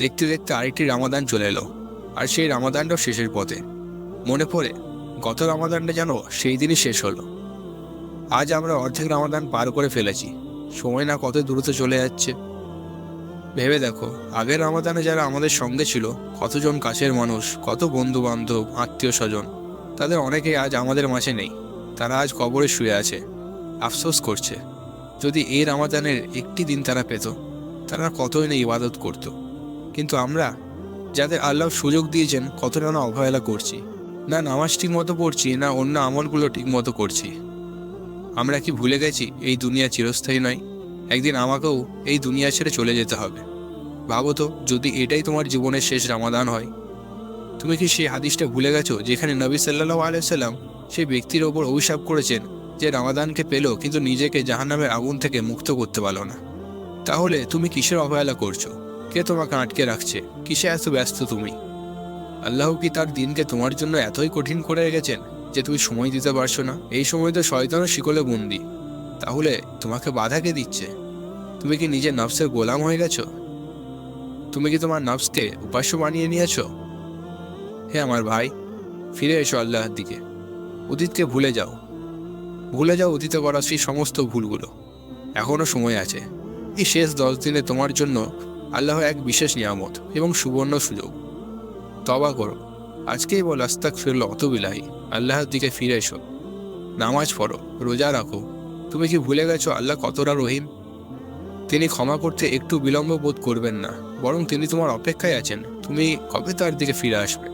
দেখতে দেখতে আরেকটি রামাদান চলে এলো, আর সেই রামাদানটাও শেষের পথে। মনে পড়ে গত রামাদানটা যেন সেই দিনই শেষ হলো। আজ আমরা অর্ধেক রামাদান পার করে ফেলেছি। সময় না কত দ্রুত চলে যাচ্ছে। ভেবে দেখো, আগের রামাদানে যারা আমাদের সঙ্গে ছিল, কতজন কাছের মানুষ, কত বন্ধু বান্ধব, আত্মীয় স্বজন, তাদের অনেকেই আজ আমাদের মাঝে নেই। তারা আজ কবরে শুয়ে আছে, আফসোস করছে। যদি এই রামাদানের একটি দিন তারা পেত, তারা কতই না ইবাদত করত। কিন্তু আমরা, যাদের আল্লাহ সুযোগ দিয়েছেন, কতটা না অবহেলা করছি। না নামাজ ঠিক মতো পড়ছি, না অন্য আমলগুলো ঠিক মতো করছি। আমরা কি ভুলে গেছি এই দুনিয়া চিরস্থায়ী নয়? একদিন আমাকেও এই দুনিয়া ছেড়ে চলে যেতে হবে। ভাবো তো, যদি এটাই তোমার জীবনের শেষ রামাদান হয়। তুমি কি সেই হাদিসটা ভুলে গেছো যেখানে নবী সাল্লাল্লাহু আলাইহি সাল্লাম সেই ব্যক্তির ওপর অভিশাপ করেছেন যে রামাদানকে পেল কিন্তু নিজেকে জাহান্নামের আগুন থেকে মুক্ত করতে পারলো না? তাহলে তুমি কিসের অবহেলা করছো? কে তোমাকে আটকে রাখছে? কিসে এত ব্যস্ত তুমি? আল্লাহ কি তার দিনকে তোমার জন্য এতই কঠিন করে রেখেছেন যে তুমি সময় দিতে পারছো না? এই সময় তো শয়তানের শিকলে বন্দি। তাহলে তোমাকে বাধা কে দিচ্ছে? তুমি কি নিজের নফসের গোলাম হয়ে গেছো? তুমি কি তোমার নফসকে উপাস্য বানিয়ে নিয়েছো? হে আমার ভাই, ফিরে এসো আল্লাহর দিকে। অতীতকে ভুলে যাও। ভুলে যাও অতীতে করা সেই সমস্ত ভুলগুলো। এখনো সময় আছে। এই শেষ 10 দিনে তোমার জন্য আল্লাহ এক বিশেষ নিয়ামত এবং সুবর্ণ সুযোগ। তওবা করো। আজকেই বল আস্তাগফিরুল্লাহ অতুবিল্লাহি। আল্লাহর দিকে ফিরে এসো। নামাজ পড়ো, রোজা রাখো। তুমি কি ভুলে গেছো আল্লাহ কতটা রহিম? তিনি ক্ষমা করতে একটু বিলম্ব বোধ করবেন না, বরং তিনি তোমার অপেক্ষায় আছেন তুমি কবে তার দিকে ফিরে আসবে।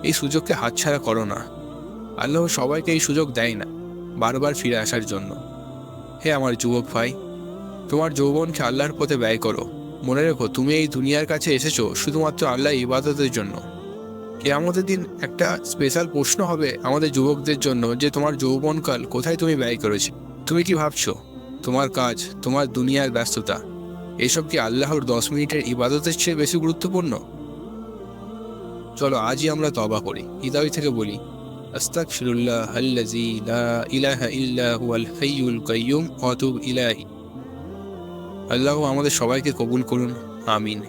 এই সুযোগকে হাতছাড়া করো না। আল্লাহ সবাইকে এই সুযোগ দেয় না বারবার ফিরে আসার জন্য। হে আমার যুবক ভাই, তোমার যৌবনকে আল্লাহর পথে ব্যয় করো। মনে রেখো, তুমি এই দুনিয়ার কাছে এসেছো শুধুমাত্র আল্লাহ ইবাদতের জন্য। কিয়ামতের দিন একটা স্পেশাল প্রশ্ন হবে আমাদের যুবকদের জন্য যে তোমার যৌবনকাল কোথায় তুমি ব্যয় করেছো। তুমি কি ভাবছো তোমার কাজ, তোমার দুনিয়ার ব্যস্ততা, এসব কি আল্লাহর 10 মিনিটের ইবাদতের চেয়ে বেশি গুরুত্বপূর্ণ? চলো আজই আমরা তওবা করি, হৃদয় থেকে বলি আস্তাগফিরুল্লাহ আল্লাযী লা ইলাহা ইল্লা হুয়াল হাইয়ুল কাইয়্যুম ওয়া আতুবু ইলাইহি। আল্লাহ আমাদের সবাইকে কবুল করুন, আমিন।